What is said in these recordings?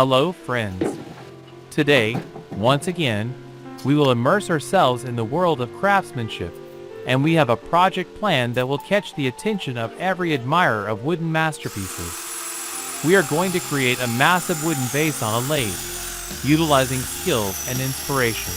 Hello, friends. Today, once again, we will immerse ourselves in the world of craftsmanship, and we have a project plan that will catch the attention of every admirer of wooden masterpieces. We are going to create a massive wooden vase on a lathe, utilizing skill and inspiration.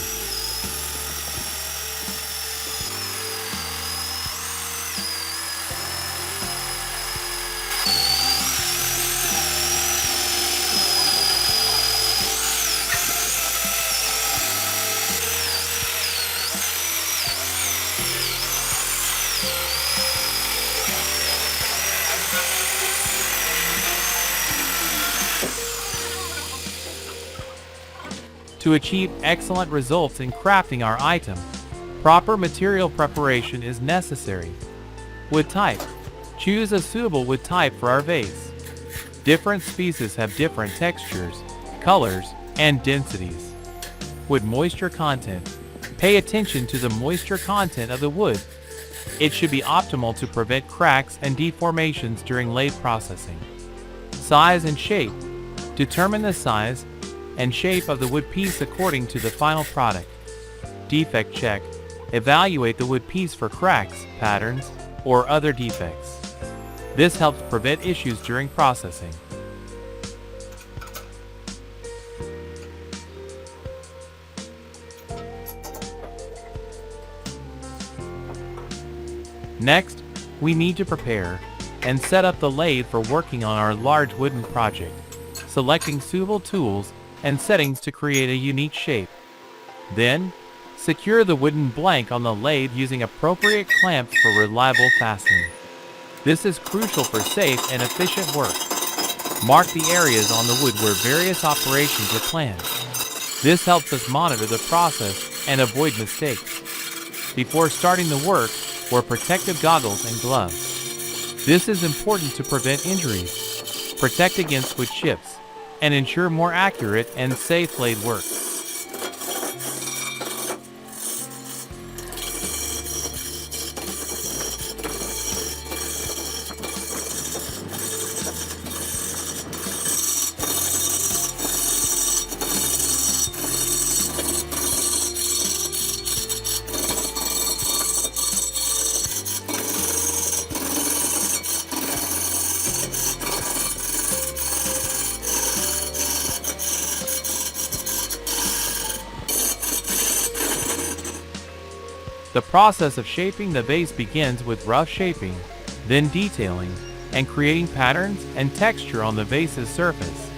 To achieve excellent results in crafting our item, proper material preparation is necessary. Wood type. Choose a suitable wood type for our vase. Different species have different textures, colors, and densities. Wood moisture content. Pay attention to the moisture content of the wood. It should be optimal to prevent cracks and deformations during lathe processing. Size and shape. Determine the size and shape of the wood piece according to the final product. Defect check. Evaluate the wood piece for cracks, patterns, or other defects. This helps prevent issues during processing. Next, we need to prepare and set up the lathe for working on our large wooden project, selecting suitable tools and settings to create a unique shape. Then, secure the wooden blank on the lathe using appropriate clamps for reliable fastening. This is crucial for safe and efficient work. Mark the areas on the wood where various operations are planned. This helps us monitor the process and avoid mistakes. Before starting the work, wear protective goggles and gloves. This is important to prevent injuries, protect against wood chips, and ensure more accurate and safe lathe work. The process of shaping the vase begins with rough shaping, then detailing, and creating patterns and texture on the vase's surface.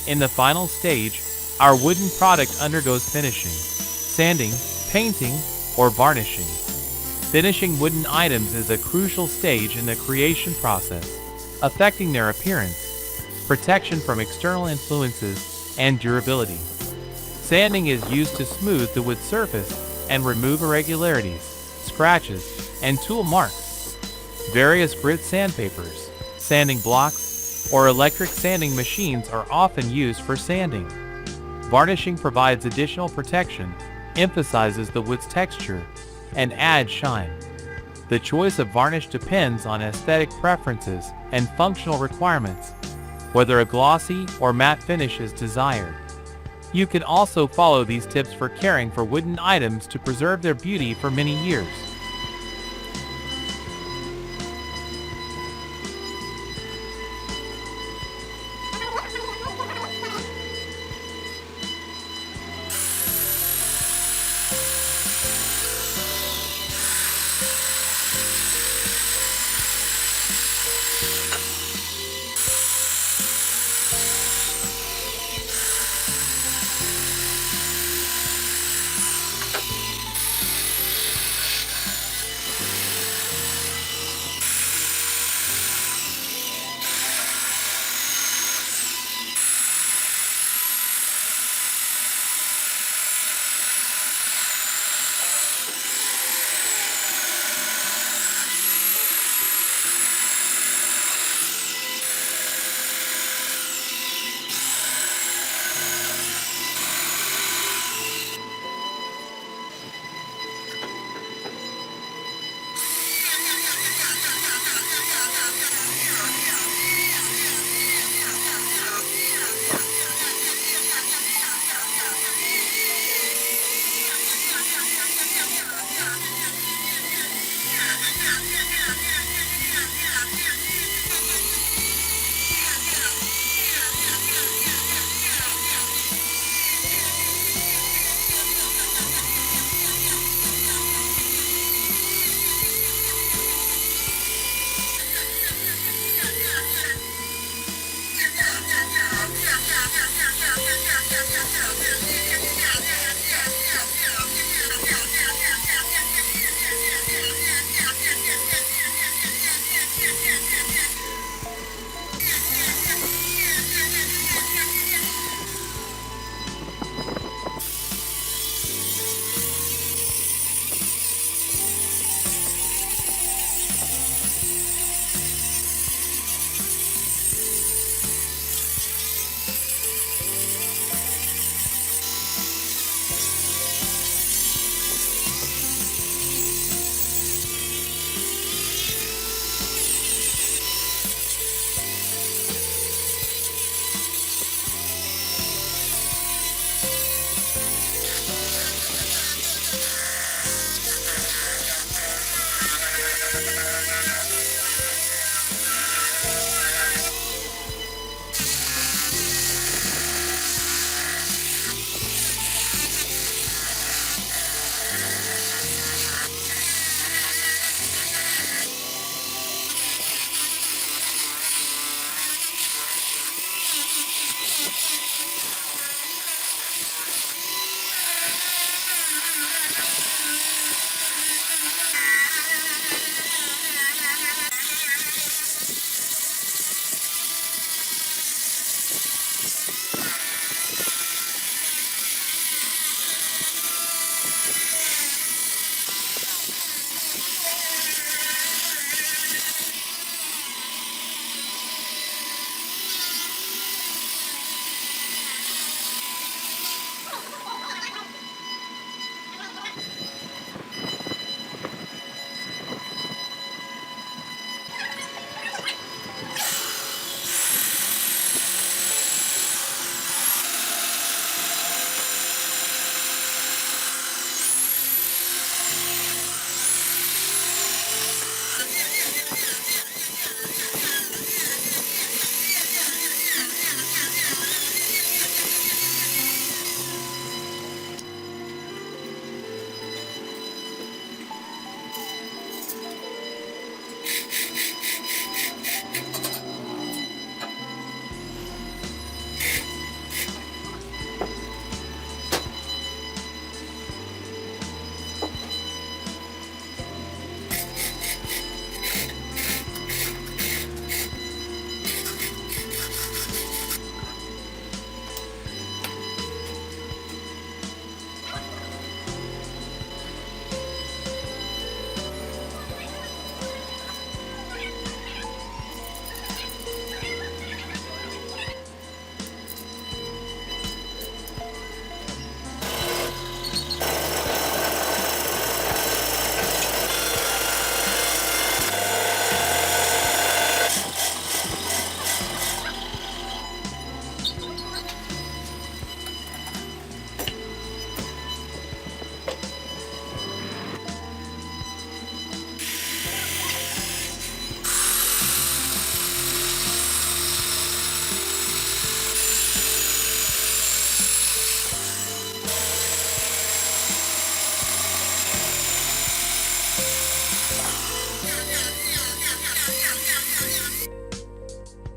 In the final stage, our wooden product undergoes finishing, sanding, painting, or varnishing. Finishing wooden items is a crucial stage in the creation process, affecting their appearance, protection from external influences, and durability. Sanding is used to smooth the wood surface and remove irregularities, scratches, and tool marks. Various grit sandpapers, sanding blocks, or electric sanding machines are often used for sanding. Varnishing provides additional protection, emphasizes the wood's texture, and adds shine. The choice of varnish depends on aesthetic preferences and functional requirements, whether a glossy or matte finish is desired. You can also follow these tips for caring for wooden items to preserve their beauty for many years.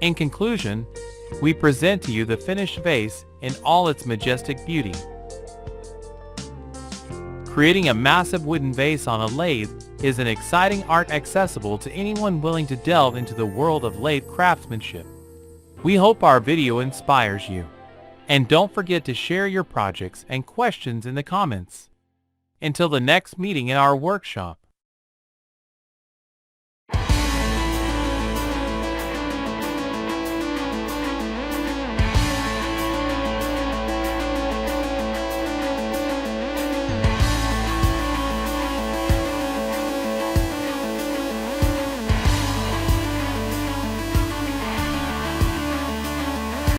In conclusion, we present to you the finished vase in all its majestic beauty. Creating a massive wooden vase on a lathe is an exciting art accessible to anyone willing to delve into the world of lathe craftsmanship. We hope our video inspires you. And don't forget to share your projects and questions in the comments. Until the next meeting in our workshop.